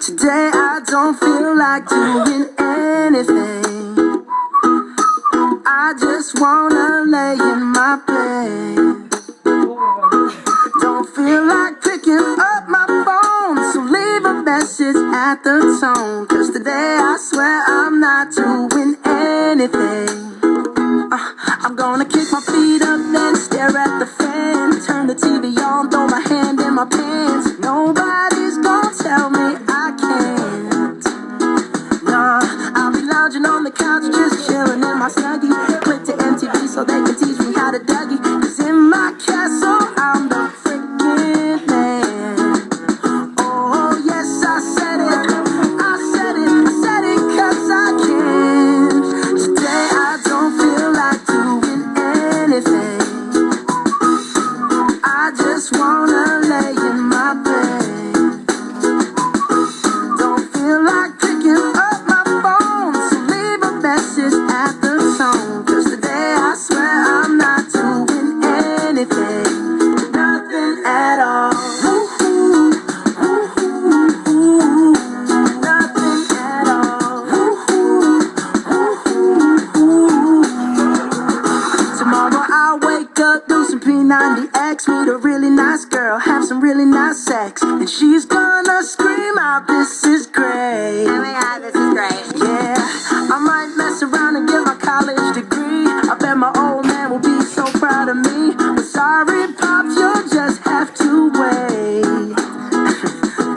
Today I don't feel like doing anything. I just wanna lay in my bed. Don't feel like picking up my phone, so leave a message at the tone. 'Cause today I swear I'm not doing anything. I'm gonna kick my feet up, then stare at the fan. Turn the TV on, throw my hand in my pants. Nobody's gonna tell me I can't. Nah, I'll be lounging on the couch, just chilling in my Snuggie. Click to MTV so they can teach me how to Dougie. 'Cause in my castle, I'm the freaking man. Oh, yes, I said it. I said it. I said it 'cause I can. Today I don't feel like doing anything. I just wanna lay in my bed. Don't feel like picking up my phone, so leave a message at the tone. 'Cause today I swear I'm not doing anything. Nothing at all. Nothing at all. Tomorrow I'll wake up, do some P90X, meet a really nice girl, have some really nice sex, and she's gonna scream out, "This is great." Oh my god, this is great. Yeah, I might mess around and get my college degree. I bet my old man will be so proud of me. But sorry, Pops, you'll just have to wait.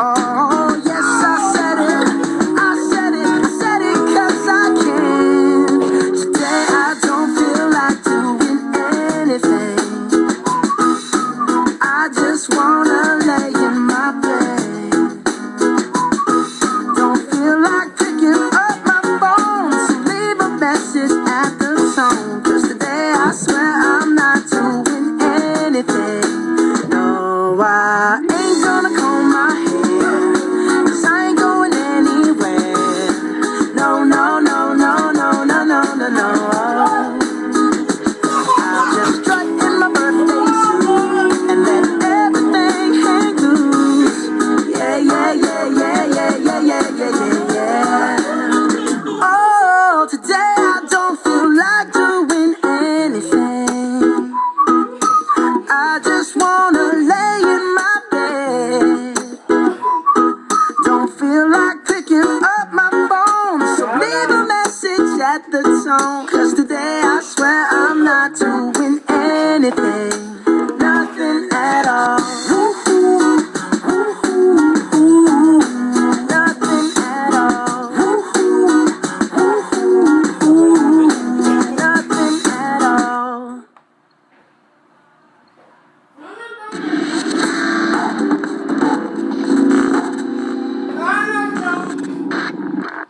Oh, yes, I said it. I said it. I said it 'cause I can. Today I don't feel like doing anything. I just wanna lay in my bed. Don't feel like picking up my phone, so leave a message at the tone. 'Cause today I swear I'm not doing anything. No, I ain't gonna comb my hair, 'cause I ain't going anywhere. No, no, no, no, no, no, no, no, no. I'll just strut in my birthday suit and let everything hang loose. Yeah, yeah, yeah, yeah, yeah, yeah, yeah, yeah, yeah, yeah. Oh, today I don't feel like doing anything. I just wanna lay in my bed. Don't feel like picking up my phone, so leave a message at the tone. 'Cause today I swear I'm not doing